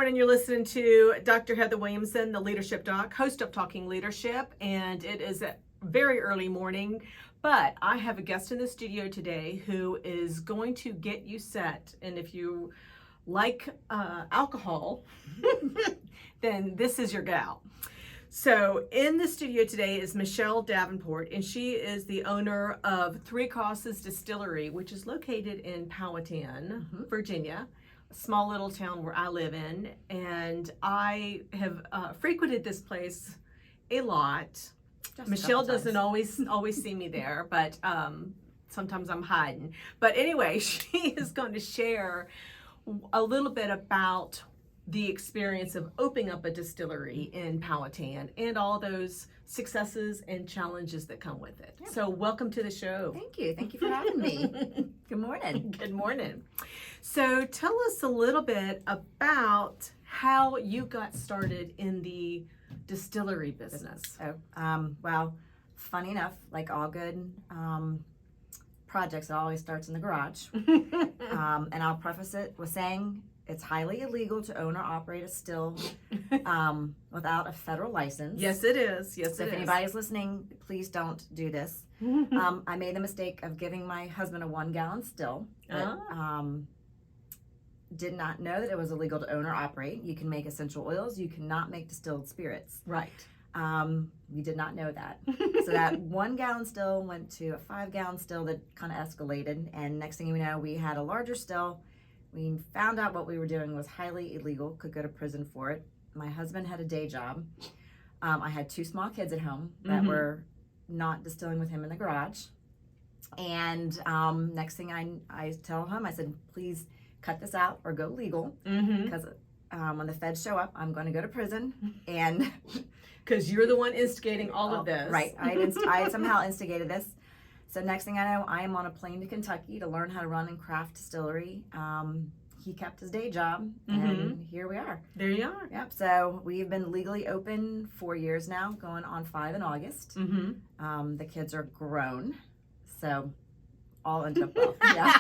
and you're listening to Dr. Heather Williamson, the Leadership Doc, host of Talking Leadership, and it is a very early morning, but I have a guest in the studio today who is going to get you set, and if you like alcohol, then this is your gal. So in the studio today is Michelle Davenport, and she is the owner of Three Crosses Distillery, which is located in Powhatan, Virginia, a small little town where I live in. And I have frequented this place a lot. Michelle doesn't always see me there, but sometimes I'm hiding. But anyway, she is going to share a little bit about the experience of opening up a distillery in Powhatan and all those successes and challenges that come with it. Yeah. So welcome to the show. Thank you. Thank you for having me. Good morning. Good morning. So tell us a little bit about how you got started in the distillery business. Well, funny enough, like all good projects, it always starts in the garage. And I'll preface it with saying it's highly illegal to own or operate a still without a federal license. Yes, it is. Yes, so it is. If anybody's listening, please don't do this. I made the mistake of giving my husband a 1-gallon still. But, did not know that it was illegal to own or operate. You can make essential oils. You cannot make distilled spirits. Right. We did not know that. So that 1-gallon still went to a 5-gallon still that kind of escalated. And next thing you know, we had a larger still. We found out what we were doing was highly illegal, could go to prison for it. My husband had a day job. I had 2 small kids at home that were not distilling with him in the garage. And next thing I tell him, I said, please cut this out or go legal, because when the feds show up, I'm going to go to prison. And because you're the one instigating all of this. Right. I somehow instigated this. So next thing I know, I am on a plane to Kentucky to learn how to run and craft distillery. He kept his day job, and here we are. There you are. Yep. So we've been legally open 4 years now, going on 5 in August. The kids are grown, so all ended up well. Yeah.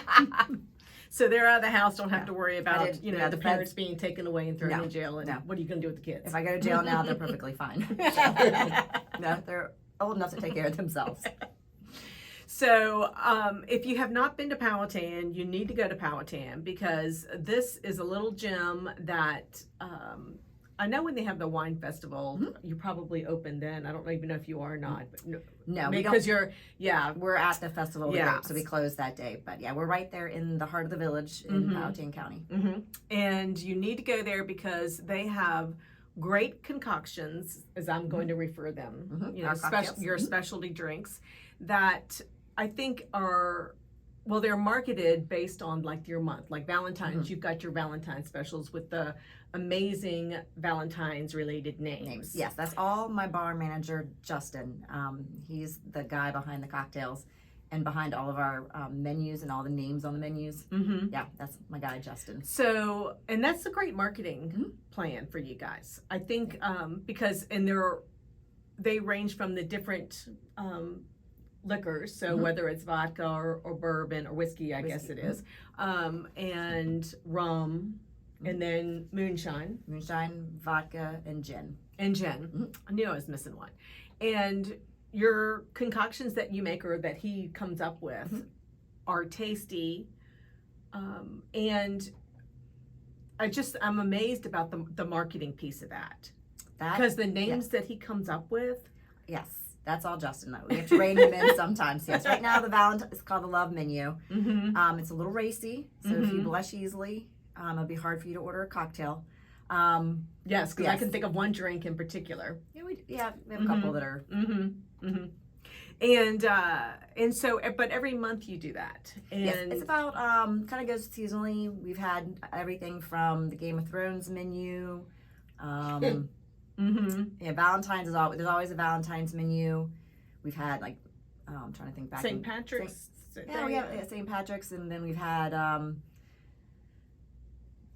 So they're out of the house, don't have to worry about the the parents being taken away and thrown in jail. And what are you going to do with the kids? If I go to jail now, they're perfectly fine. No, they're old enough to take care of themselves. So if you have not been to Powhatan, you need to go to Powhatan, because this is a little gem that I know when they have the wine festival, you're probably open then. I don't even know if you are or not. But no, because we're at the festival, so we closed that day. But yeah, we're right there in the heart of the village in Powhatan County. And you need to go there because they have great concoctions, as I'm going to refer them. Your specialty drinks that I think are, well, they're marketed based on like your month, like Valentine's. You've got your Valentine's specials with the amazing Valentine's related names. Yes, that's all my bar manager, Justin. He's the guy behind the cocktails and behind all of our menus and all the names on the menus. Yeah, that's my guy, Justin. So, and that's a great marketing plan for you guys. I think because, and they range from the different liquors, so whether it's vodka or bourbon or whiskey, I guess it is, and rum, and then moonshine, vodka, and gin. I knew I was missing one. And your concoctions that you make or that he comes up with are tasty, and I'm amazed about the marketing piece of that because the names that he comes up with. Yes. That's all Justin, though. We have to rein him in sometimes. Yes, right now it's called the Love Menu. It's a little racy, so if you blush easily, it'll be hard for you to order a cocktail. Yes, because I can think of one drink in particular. Yeah, we have a couple that are. And so, but every month you do that. And yes, it's about kind of goes seasonally. We've had everything from the Game of Thrones menu. Yeah, Valentine's there's always a Valentine's menu. We've had like I'm trying to think back. St. Patrick's. We have St. Patrick's, and then we've had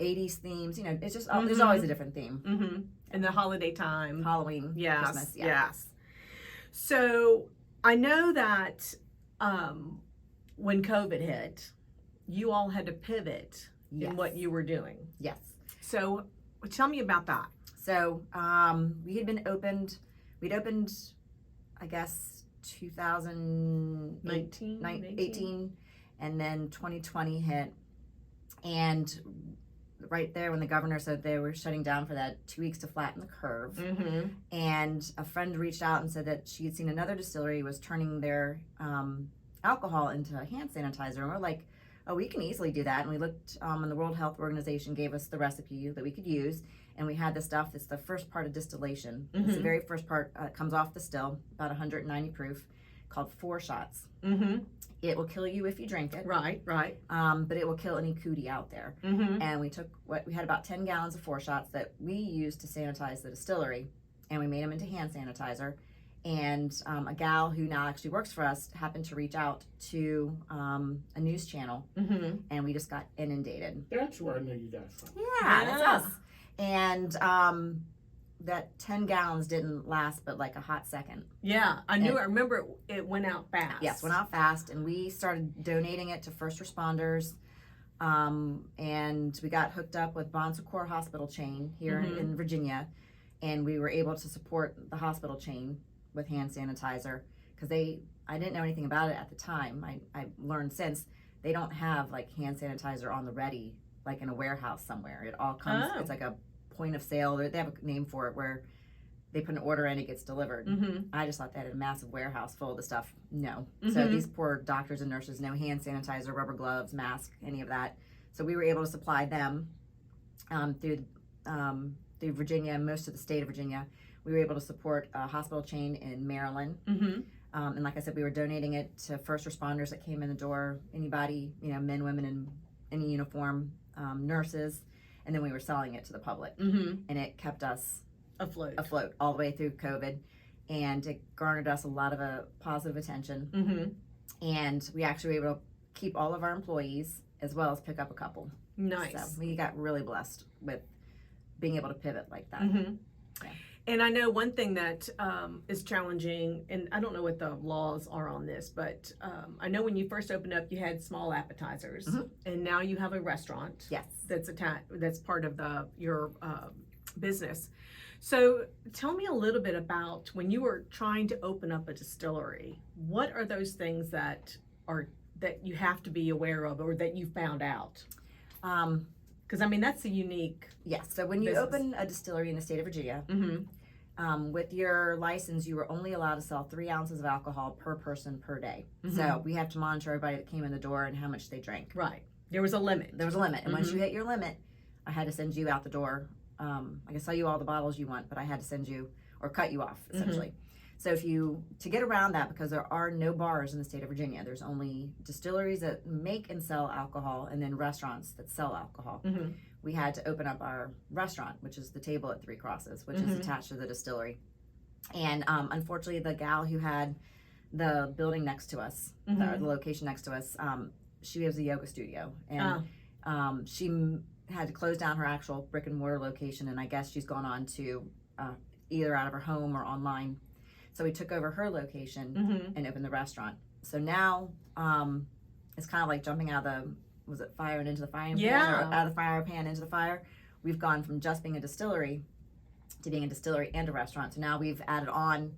80s themes. It's just there's always a different theme. And the holiday time, Halloween, Christmas. Yes. So I know that when COVID hit, you all had to pivot in what you were doing. Yes. So tell me about that. So we'd opened, I guess, 2018, and then 2020 hit. And right there when the governor said they were shutting down for that 2 weeks to flatten the curve, and a friend reached out and said that she had seen another distillery was turning their alcohol into hand sanitizer. And we're like, oh, we can easily do that. And we looked, and the World Health Organization gave us the recipe that we could use. And we had the stuff that's the first part of distillation. It's the very first part, comes off the still, about 190 proof, called 4 shots. It will kill you if you drink it. Right. But it will kill any cootie out there. And we had about 10 gallons of 4 shots that we used to sanitize the distillery, and we made them into hand sanitizer. And a gal who now actually works for us happened to reach out to a news channel, and we just got inundated. That's where I know you guys from. Yeah, that's us. And that 10 gallons didn't last but like a hot second. Yeah, I remember it went out fast. Yes, went out fast, and we started donating it to first responders. And we got hooked up with Bon Secours Hospital chain here in Virginia, and we were able to support the hospital chain with hand sanitizer, because I didn't know anything about it at the time. I learned since they don't have like hand sanitizer on the ready, like in a warehouse somewhere. It all comes, it's like a point of sale. They have a name for it where they put an order in, it gets delivered. I just thought they had a massive warehouse full of the stuff. No. So these poor doctors and nurses, no hand sanitizer, rubber gloves, mask, any of that. So we were able to supply them through Virginia, most of the state of Virginia. We were able to support a hospital chain in Maryland. And like I said, we were donating it to first responders that came in the door, anybody, men, women in any uniform, nurses. And then we were selling it to the public. And it kept us afloat all the way through COVID. And it garnered us a lot of positive attention. And we actually were able to keep all of our employees as well as pick up a couple. Nice. So we got really blessed with being able to pivot like that. Yeah. And I know one thing that is challenging, and I don't know what the laws are on this, but I know when you first opened up, you had small appetizers, and now you have a restaurant. Yes. That's part of your business. So tell me a little bit about when you were trying to open up a distillery. What are those things that you have to be aware of, or that you found out? Because that's a unique. Yes. So when you open a distillery in the state of Virginia, with your license, you were only allowed to sell 3 ounces of alcohol per person per day. So we have to monitor everybody that came in the door and how much they drank. Right. There was a limit. And once you hit your limit, I had to send you out the door. I can sell you all the bottles you want, but I had to send you or cut you off essentially. So to get around that, because there are no bars in the state of Virginia, there's only distilleries that make and sell alcohol, and then restaurants that sell alcohol. We had to open up our restaurant, which is the table at Three Crosses, which is attached to the distillery. And unfortunately, the gal who had the building next to us, the location next to us, she has a yoga studio, and she had to close down her actual brick and mortar location, and I guess she's gone on to either out of her home or online. So we took over her location and opened the restaurant. So now it's kind of like jumping out of the fire and into the frying pan, or out of the fire pan into the fire. We've gone from just being a distillery to being a distillery and a restaurant. So now we've added on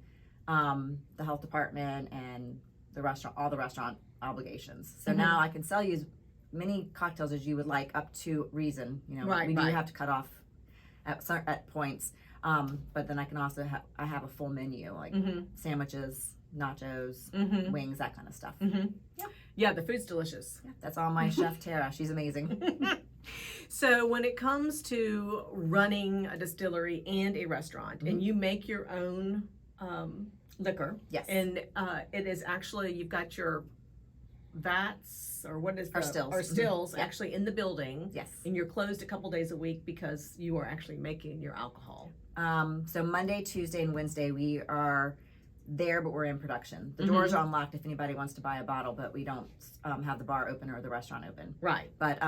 the health department and the restaurant, all the restaurant obligations. So now I can sell you as many cocktails as you would like, up to reason. We do have to cut off at points. But then I can also I have a full menu, like sandwiches, nachos, wings, that kind of stuff. Yeah, the food's delicious. Yeah, that's all my chef Tara. She's amazing. So when it comes to running a distillery and a restaurant, and you make your own liquor, yes, and it is actually, you've got your vats, or what is our stills actually in the building. Yes. And you're closed a couple days a week because you are actually making your alcohol. So Monday, Tuesday, and Wednesday we are there, but we're in production. The doors are unlocked if anybody wants to buy a bottle, but we don't have the bar open or the restaurant open. Right. But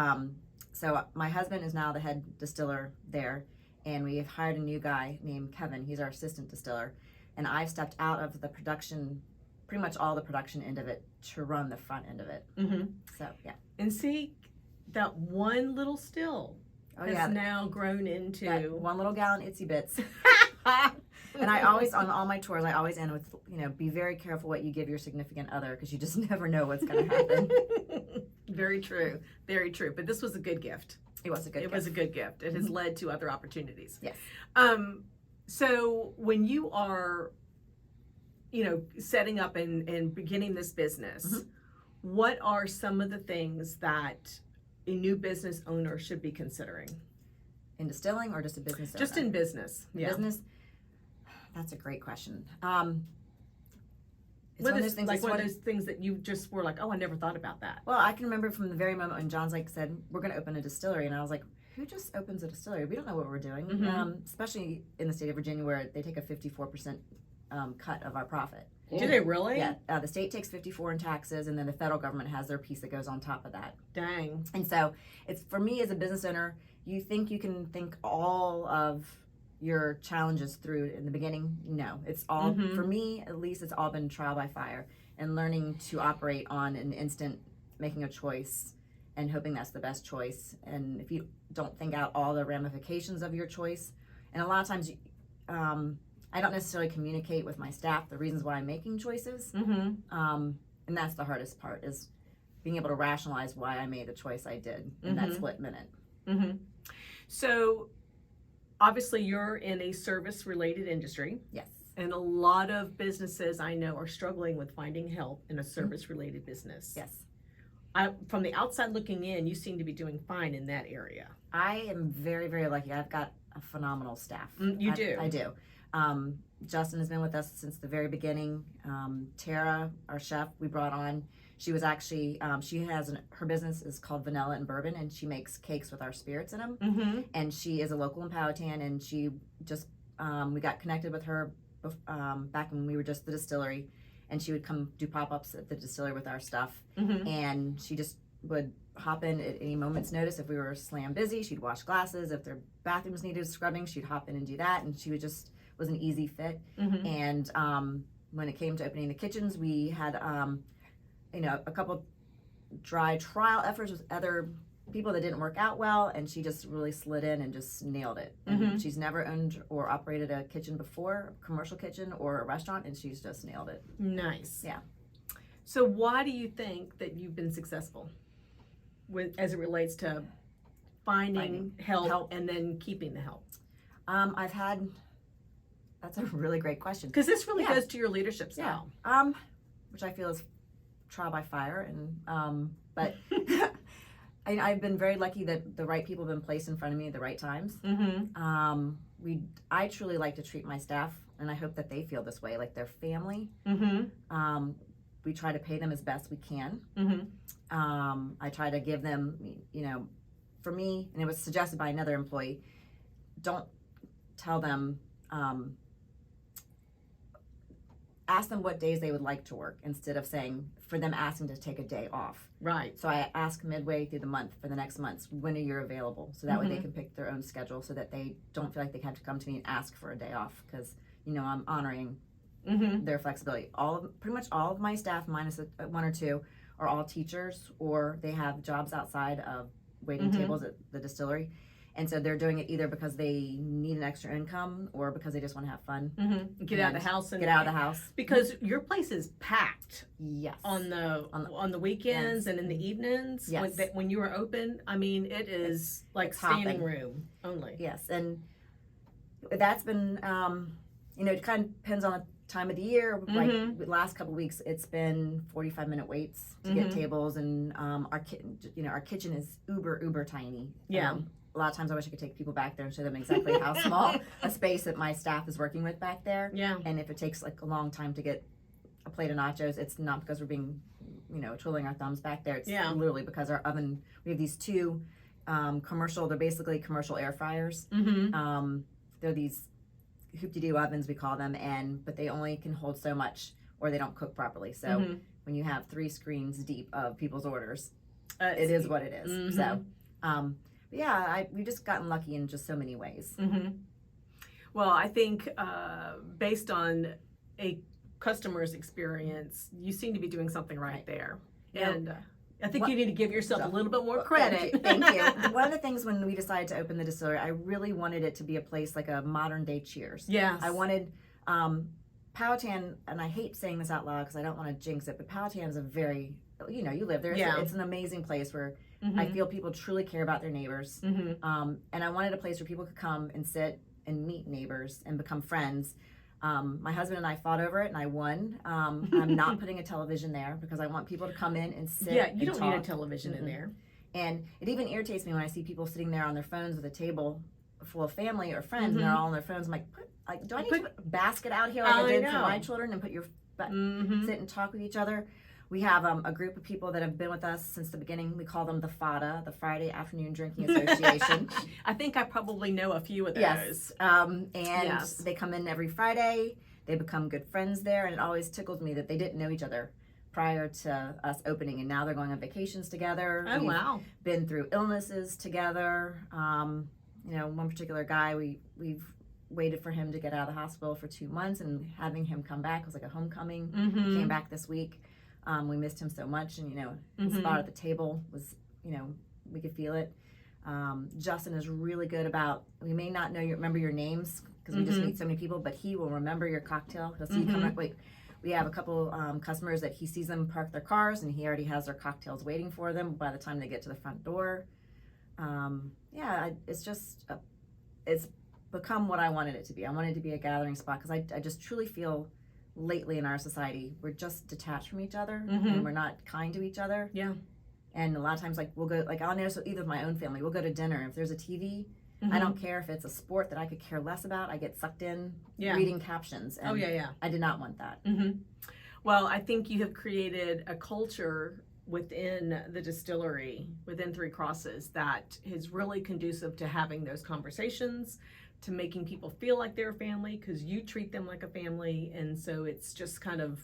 so my husband is now the head distiller there, and we have hired a new guy named Kevin. He's our assistant distiller, and I've stepped out of the production, pretty much all the production end of it, to run the front end of it. So yeah. And see, that one little still has now grown into that 1 little gallon itsy bits. And I always, on all my tours, I always end with, be very careful what you give your significant other, because you just never know what's going to happen. Very true. Very true. But this was a good gift. It was a good gift. It was a good gift. It has led to other opportunities. Yes. So when you are, setting up and beginning this business, what are some of the things that a new business owner should be considering? In distilling, or just a business owner? Just in business. Yeah. Business? That's a great question. It's one of those things that you just were like, oh, I never thought about that. Well, I can remember from the very moment when John's said, we're going to open a distillery. And I was like, who just opens a distillery? We don't know what we're doing. Especially in the state of Virginia, where they take a 54% cut of our profit. Do they really? Yeah. The state takes 54% in taxes, and then the federal government has their piece that goes on top of that. Dang. And so it's, for me as a business owner, you think you can think all of your challenges through in the beginning. No, it's all, for me at least, it's all been trial by fire and learning to operate on an instant, making a choice and hoping that's the best choice. And if you don't think out all the ramifications of your choice, and a lot of times I don't necessarily communicate with my staff the reasons why I'm making choices. And that's the hardest part, is being able to rationalize why I made the choice I did in that split minute. So obviously you're in a service-related industry. Yes. And a lot of businesses I know are struggling with finding help in a service-related business. Yes. From the outside looking in, you seem to be doing fine in that area. I am very, very lucky. I've got a phenomenal staff. You do? I do. Justin has been with us since the very beginning. Tara, our chef, we brought on. She was actually, her business is called Vanilla and Bourbon, and she makes cakes with our spirits in them. And she is a local in Powhatan, and she just, we got connected with her back when we were just the distillery, and she would come do pop-ups at the distillery with our stuff. And she just would hop in at any moment's notice. If we were slam busy, she'd wash glasses. If their bathrooms needed scrubbing, she'd hop in and do that, and she was an easy fit. And when it came to opening the kitchens, we had a couple dry trial efforts with other people that didn't work out well, and she just really slid in and just nailed it. And she's never owned or operated a kitchen before, a commercial kitchen or a restaurant, and she's just nailed it. Nice. Yeah. So why do you think that you've been successful as it relates to finding help and then keeping the help? That's a really great question. Because this really goes to your leadership style. Which I feel is trial by fire, and but I've been very lucky that the right people have been placed in front of me at the right times. I truly like to treat my staff, and I hope that they feel this way, like their family. We try to pay them as best we can. I try to give them, for me, and it was suggested by another employee, don't tell them, ask them what days they would like to work, instead of asking to take a day off. Right. So I ask midway through the month for the next months, when are you available? So that way they can pick their own schedule, so that they don't feel like they have to come to me and ask for a day off, because, I'm honoring their flexibility. Pretty much all of my staff, minus one or two, are all teachers, or they have jobs outside of waiting tables at the distillery. And so they're doing it either because they need an extra income, or because they just want to have fun. Get out of the house. Get out of the house. Because your place is packed. Yes. On the weekends and in the evenings. Yes. When you are open, I mean, it is like standing room only. Yes. And that's been, it kind of depends on the time of the year. Like the last couple of weeks, it's been 45-minute waits to get tables, and our kitchen is uber tiny. Yeah. A lot of times I wish I could take people back there and show them exactly how small a space that my staff is working with back there. Yeah. And if it takes like a long time to get a plate of nachos, it's not because we're being, twiddling our thumbs back there. It's literally because our oven, we have these two they're basically commercial air fryers. They're these hoop-de-doo ovens, we call them, but they only can hold so much, or they don't cook properly. So when you have 3 screens deep of people's orders, it is what it is. So, we've just gotten lucky in just so many ways. Well, I think based on a customer's experience, you seem to be doing something right there. And I think you need to give yourself a little bit more credit. Thank you. One of the things when we decided to open the distillery, I really wanted it to be a place like a modern day Cheers. Yes. I wanted Powhatan, and I hate saying this out loud because I don't want to jinx it, but Powhatan is a very, you live there. Yeah. It's an amazing place where I feel people truly care about their neighbors. And I wanted a place where people could come and sit and meet neighbors and become friends. My husband and I fought over it, and I won. I'm not putting a television there because I want people to come in and sit. Yeah, you and don't talk. need a television in there. And it even irritates me when I see people sitting there on their phones with a table full of family or friends, and they're all on their phones. I'm like, do I need to put a basket out here like I did for my children and put your sit and talk with each other? We have a group of people that have been with us since the beginning. We call them the FADA, the Friday Afternoon Drinking Association. I think I probably know a few of those. Yes. They come in every Friday. They become good friends there, and it always tickles me that they didn't know each other prior to us opening, and now they're going on vacations together. Oh, wow. Been through illnesses together. One particular guy, we've waited for him to get out of the hospital for 2 months, and having him come back was like a homecoming. He came back this week. We missed him so much, and his spot at the table was, we could feel it. Justin is really good about, we may not remember your names because we just meet so many people, but he will remember your cocktail. He'll see you come up. We have a couple customers that he sees them park their cars, and he already has their cocktails waiting for them by the time they get to the front door. It's just, it's become what I wanted it to be. I wanted it to be a gathering spot because I just truly feel lately in our society, we're just detached from each other and we're not kind to each other. Yeah. And a lot of times, we'll go, I'll notice either with my own family, we'll go to dinner. If there's a TV, I don't care if it's a sport that I could care less about. I get sucked in reading captions. And I did not want that. Well, I think you have created a culture within the distillery, within Three Crosses, that is really conducive to having those conversations, to making people feel like they're a family because you treat them like a family. And so it's just kind of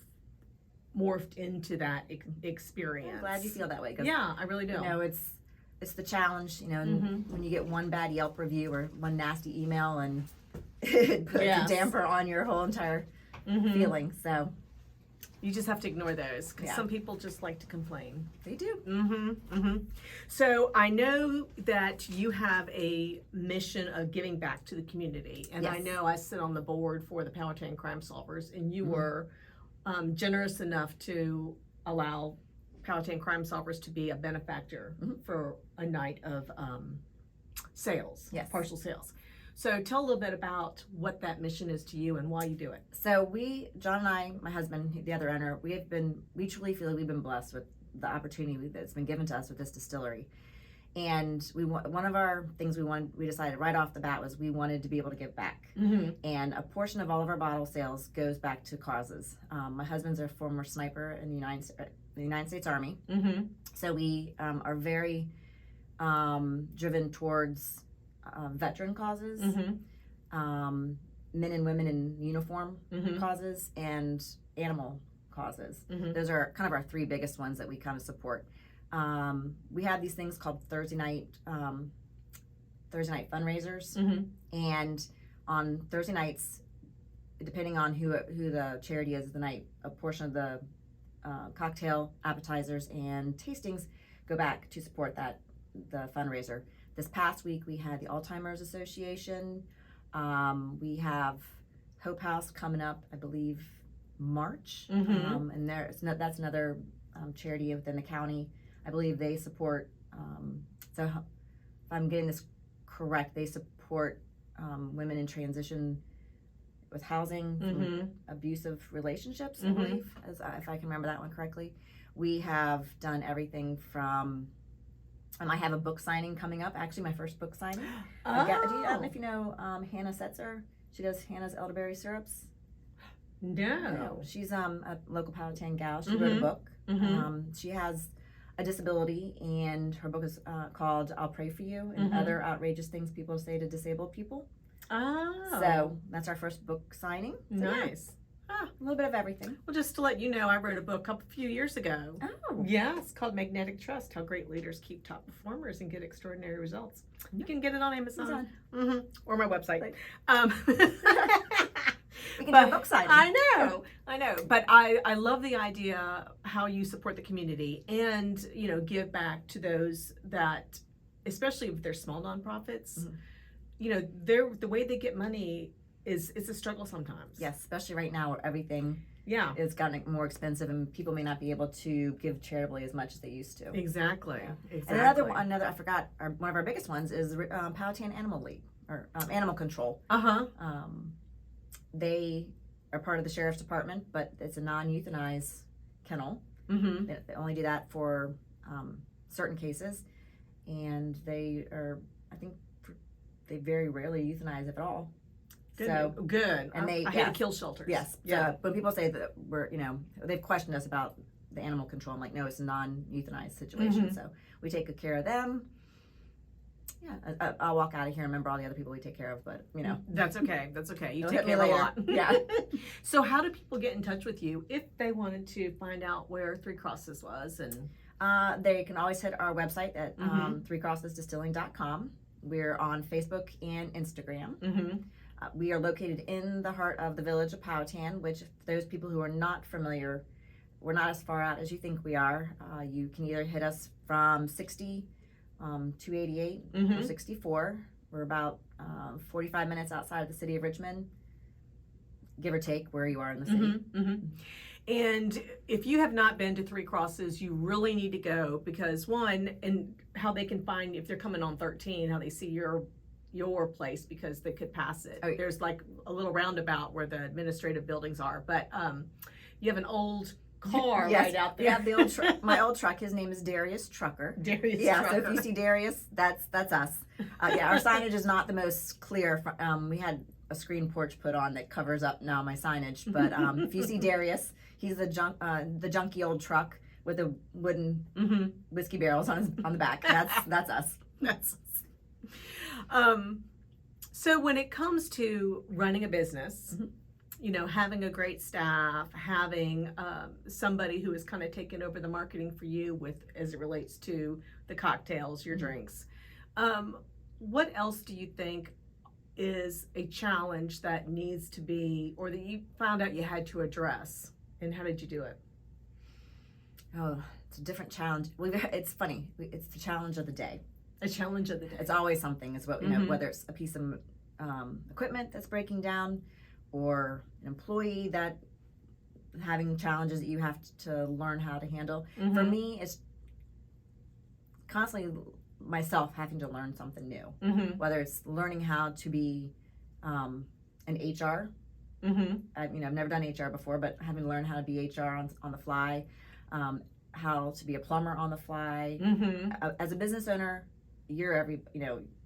morphed into that experience. I'm glad you feel that way. Yeah, I really do. It's the challenge, when you get one bad Yelp review or one nasty email, and it puts a damper on your whole entire feeling. So you just have to ignore those because some people just like to complain. They do. So I know that you have a mission of giving back to the community, and I know I sit on the board for the Powhatan Crime Solvers, and you were generous enough to allow Powhatan Crime Solvers to be a benefactor for a night of sales, partial sales. So tell a little bit about what that mission is to you and why you do it. So John and I, my husband, the other owner, we truly feel we've been blessed with the opportunity that's been given to us with this distillery. And one of our things we decided right off the bat was we wanted to be able to give back. And a portion of all of our bottle sales goes back to causes. My husband's a former sniper in the United States Army. So we are very driven towards veteran causes, men and women in uniform causes, and animal causes. Those are kind of our three biggest ones that we kind of support. We have these things called Thursday night fundraisers, and on Thursday nights, depending on who the charity is the night, a portion of the cocktail, appetizers, and tastings go back to support the fundraiser. This past week we had the Alzheimer's Association. We have Hope House coming up, I believe, March, and that's another charity within the county. I believe they support, so if I'm getting this correct, they support women in transition with housing, from abusive relationships, I believe, if I can remember that one correctly. We have done everything from, I have a book signing coming up, actually my first book signing. I don't know if you know Hannah Setzer. She does Hannah's Elderberry Syrups. No. She's a local Powhatan gal. She wrote a book. She has a disability, and her book is called I'll Pray For You, and Other Outrageous Things People Say to Disabled People. So that's our first book signing. So nice. A little bit of everything. Well, just to let you know, I wrote a book a few years ago. Oh. Yeah, it's called Magnetic Trust, How Great Leaders Keep Top Performers and Get Extraordinary Results. You can get it on Amazon. Or my website. We can do a book signing. I know. But I love the idea how you support the community and, give back to those that, especially if they're small nonprofits, the way they get money it's a struggle sometimes. Yes, especially right now where everything Yeah. it's gotten more expensive and people may not be able to give charitably as much as they used to. Exactly. And another I forgot, one of our biggest ones is Powhatan Animal League, or Animal Control. They are part of the Sheriff's Department, but it's a non-euthanized kennel. Mm-hmm. They only do that for certain cases, and they very rarely euthanize if at all. Good. So good. And I hate to kill shelters. Yes. Yeah. So when people say that they've questioned us about the animal control, I'm like, no, it's a non-euthanized situation. Mm-hmm. So we take good care of them. Yeah, I'll walk out of here and remember all the other people we take care of, but That's okay. That's okay. You It'll take hit me care of a later. lot. Yeah. So how do people get in touch with you if they wanted to find out where Three Crosses was? And they can always hit our website at Mhm. threecrossesdistilling.com. We're on Facebook and Instagram. mm-hmm. We are located in the heart of the village of Powhatan, which, for those people who are not familiar, we're not as far out as you think we are. You can either hit us from 60 288 Mhm. or 64. We're about 45 minutes outside of the city of Richmond, give or take where you are in the city. Mm-hmm. Mm-hmm. And if you have not been to Three Crosses, you really need to go, because one, and how they can find, if they're coming on 13, how they see your place, because they could pass it. Oh, yeah. There's like a little roundabout where the administrative buildings are, but you have an old car Yes. right out there. Yeah, the old my old truck. His name is Darius Trucker. Darius Yeah, Trucker. so if you see Darius, that's us. Our signage is not the most clear. We had a screen porch put on that covers up now my signage, but if you see Darius, he's the junky old truck with the wooden Mm-hmm. whiskey barrels on the back. That's us. That's so when it comes to running a business, having a great staff, having somebody who is kind of taking over the marketing for you as it relates to the cocktails, your drinks, what else do you think is a challenge that needs to be, or that you found out you had to address, and how did you do it? Oh, it's a different challenge. It's funny. It's the challenge of the day. A challenge of the day. It's always something. It's what Mhm. whether it's a piece of equipment that's breaking down, or an employee that having challenges that you have to learn how to handle. Mhm. For me, it's constantly myself having to learn something new. Mhm. Whether it's learning how to be an HR. Mhm. I've never done HR before, but having to learn how to be HR on the fly, how to be a plumber on the fly. Mhm. As a business owner, you're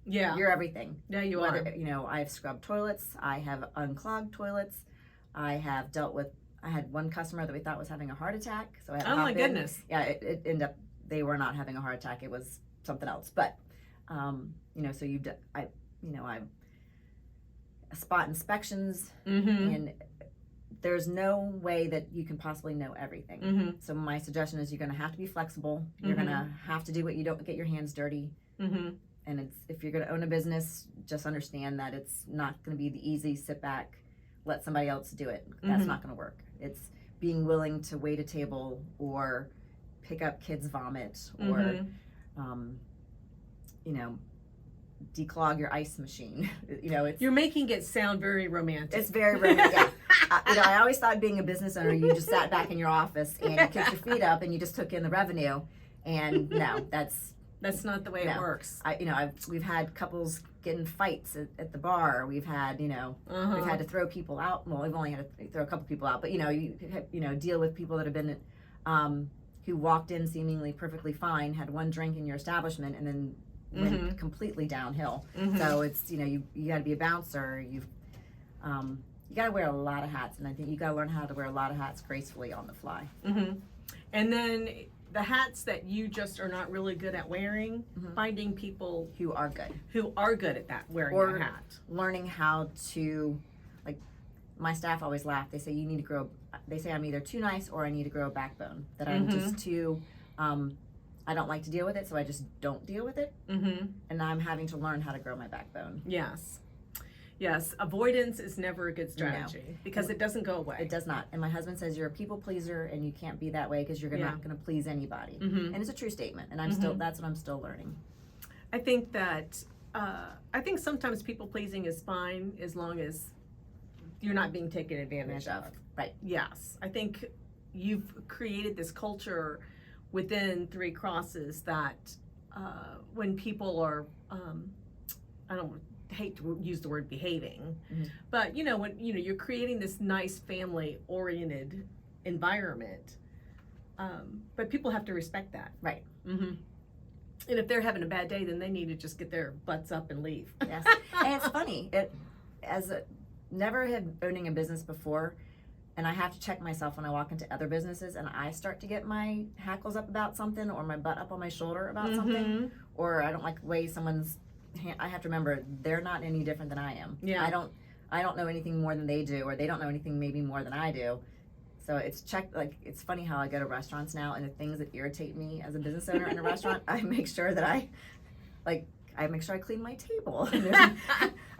Yeah. you're everything. Yeah, you are. I've scrubbed toilets, I have unclogged toilets, I had one customer that we thought was having a heart attack, so I had to Oh hop my in. goodness. Yeah, it ended up they were not having a heart attack, it was something else. But so I spot inspections, Mhm. and there's no way that you can possibly know everything. Mhm. So my suggestion is you're going to have to be flexible. You're Mhm. going to have to do what you don't get your hands dirty. Mhm. And if you're going to own a business, just understand that it's not going to be the easy sit back, let somebody else do it. That's Mhm. not going to work. It's being willing to wait a table, or pick up kids' vomit, or Mhm. declog your ice machine. It's You're making it sound very romantic. it's very romantic. Yeah. I always thought being a business owner, you just sat back in your office and you kicked your feet up and you just took in the revenue. And no, that's not the way it No. works. we've had couples get in fights at the bar. We've had Uh-huh. we've had to throw people out. Well, we've only had to throw a couple people out, but you deal with people that have been who walked in seemingly perfectly fine, had one drink in your establishment, and then went completely downhill. Mhm. So it's you got to be a bouncer. You got to wear a lot of hats, and I think you got to learn how to wear a lot of hats gracefully on the fly. Mhm. And then the hats that you just are not really good at wearing, Mhm. finding people Who are good, who are good at that, wearing Or- that hat. learning how to, like, my staff always laugh. They say you need to grow. They say I'm either too nice or I need to grow a backbone. That I'm just too. I don't like to deal with it, so I just don't deal with it. Mm-hmm. And I'm having to learn how to grow my backbone. Yes. Yes, avoidance is never a good strategy because it doesn't go away. It does not. And my husband says you're a people pleaser and you can't be that way because you're not going to please anybody. And it's a true statement. And that's what I'm still learning. I think that, I think sometimes people pleasing is fine as long as you're not being taken advantage of. Right. Yes. I think you've created this culture within Three Crosses that when people are, I don't hate to use the word behaving, but when you're creating this nice family oriented environment, but people have to respect that. Right. And if they're having a bad day, then they need to just get their butts up and leave. Yes. And it's funny, never had owning a business before, and I have to check myself when I walk into other businesses and I start to get my hackles up about something or my butt up on my shoulder about something, or I don't like the way someone's I have to remember they're not any different than I am. Yeah. I don't know anything more than they do, or they don't know anything maybe more than I do. So it's it's funny how I go to restaurants now, and the things that irritate me as a business owner in a restaurant, I make sure that I make sure I clean my table.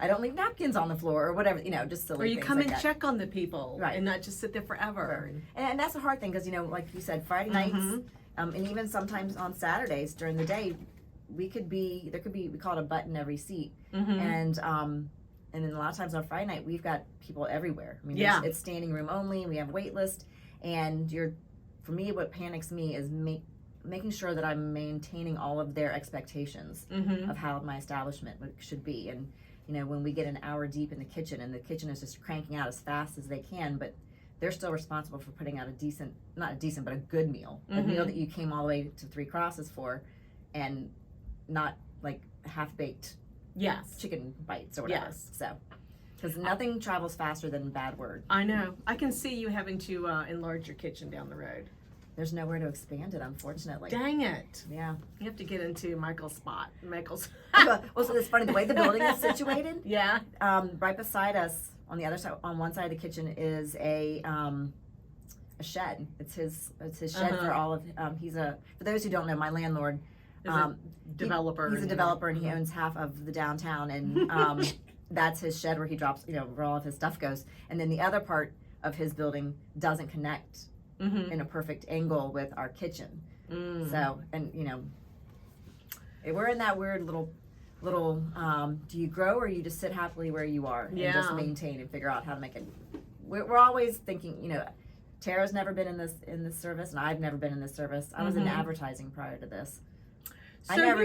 I don't leave napkins on the floor or whatever, just silly Or you things come like and that. check on the people, Right. and not just sit there forever. And that's a hard thing because, like you said, Friday nights, and even sometimes on Saturdays during the day, there could be, we call it a butt in every seat. And then a lot of times on Friday night, we've got people everywhere. I mean, it's standing room only. We have a wait list. And for me, what panics me is making sure that I'm maintaining all of their expectations of how my establishment should be. And, when we get an hour deep in the kitchen and the kitchen is just cranking out as fast as they can, but they're still responsible for putting out not a decent, but a good meal. A meal that you came all the way to Three Crosses for, and not like half-baked chicken bites or whatever. Yes. So, because nothing travels faster than bad word. I know. I can see you having to enlarge your kitchen down the road. There's nowhere to expand it, unfortunately. Dang it. Yeah. You have to get into Michael's spot. Michael's. Well, so it's funny, the way the building is situated, Yeah. right beside us, on the other side, on one side of the kitchen is a shed. It's his shed for all of, for those who don't know, my landlord, Is a developer. He's a developer and he owns half of the downtown, and that's his shed where he drops, where all of his stuff goes. And then the other part of his building doesn't connect in a perfect angle with our kitchen. So, and we're in that weird little, do you grow or you just sit happily where you are and just maintain and figure out how to make it? We're always thinking, Tara's never been in this service, and I've never been in this service. I was in advertising prior to this. So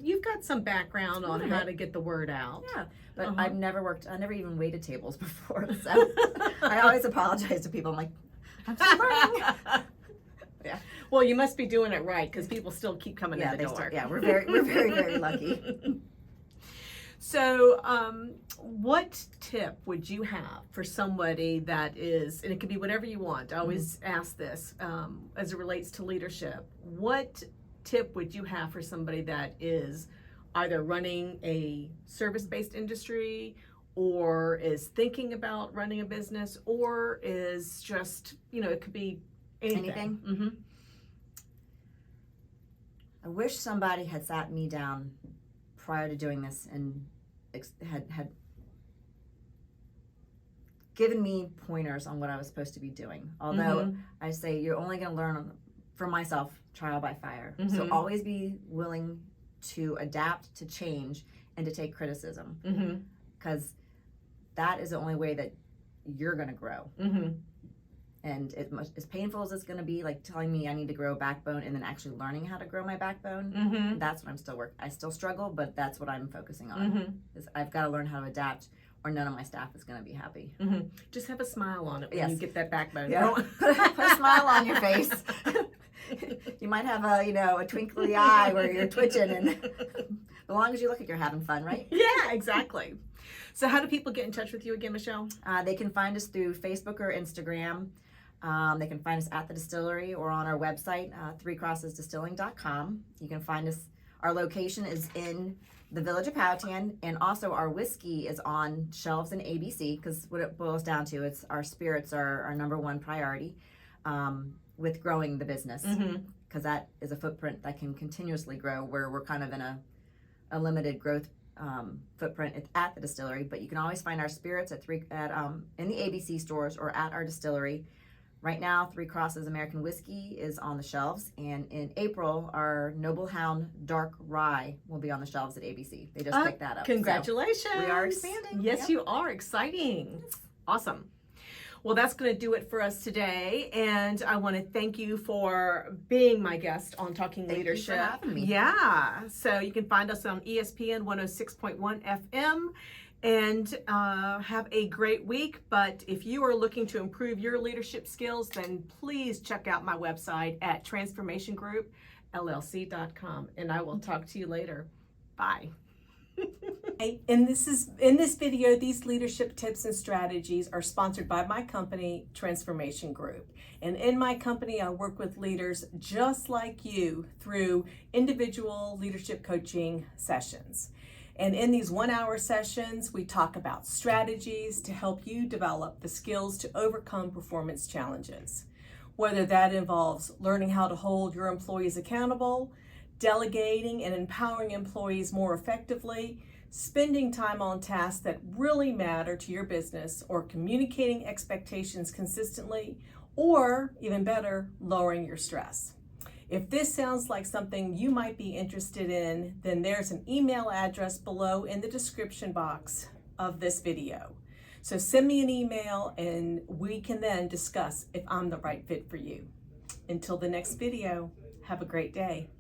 you've got some background on how to get the word out. Yeah, but I never even waited tables before, so I always apologize to people. I'm like, I'm so learning. Yeah. Well, you must be doing it right because people still keep coming in the door. We're very, very lucky. So, what tip would you have for somebody that is, and it could be whatever you want. I always ask this as it relates to leadership. What tip would you have for somebody that is either running a service-based industry, or is thinking about running a business, or is just, it could be anything? I wish somebody had sat me down prior to doing this and had given me pointers on what I was supposed to be doing. Although I say you're only going to learn for myself trial by fire. So always be willing to adapt, to change, and to take criticism, because that is the only way that you're going to grow. And as painful as it's going to be, like telling me I need to grow a backbone and then actually learning how to grow my backbone, that's what I'm still working. I still struggle, but that's what I'm focusing on. Is I've got to learn how to adapt, or none of my staff is going to be happy. Just have a smile on it when you get that backbone. Yeah. Put a smile on your face. You might have a twinkly eye where you're twitching, and as long as you look like you're having fun, right? Yeah, exactly. So how do people get in touch with you again, Michelle? They can find us through Facebook or Instagram. They can find us at the distillery or on our website, threecrossesdistilling.com. You can find us. Our location is in the village of Powhatan, and also our whiskey is on shelves in ABC, because what it boils down to, it's our spirits are our number one priority with growing the business, because that is a footprint that can continuously grow, where we're kind of in a limited growth footprint at the distillery, but you can always find our spirits in the ABC stores or at our distillery. Right now, Three Crosses American Whiskey is on the shelves, and in April, our Noble Hound Dark Rye will be on the shelves at ABC. They just picked that up. Congratulations. So we are expanding. Yes, Yep. you are. Exciting. Awesome. Well, that's going to do it for us today, and I want to thank you for being my guest on Talking Leadership. Thank you for having me. Yeah. So you can find us on ESPN 106.1 FM. And have a great week. But if you are looking to improve your leadership skills, then please check out my website at transformationgroupllc.com. And I will talk to you later. Bye. In this video, these leadership tips and strategies are sponsored by my company, Transformation Group. And in my company, I work with leaders just like you through individual leadership coaching sessions. And in these 1-hour sessions, we talk about strategies to help you develop the skills to overcome performance challenges. Whether that involves learning how to hold your employees accountable, delegating and empowering employees more effectively, spending time on tasks that really matter to your business, or communicating expectations consistently, or even better, lowering your stress. If this sounds like something you might be interested in, then there's an email address below in the description box of this video. So send me an email and we can then discuss if I'm the right fit for you. Until the next video, have a great day.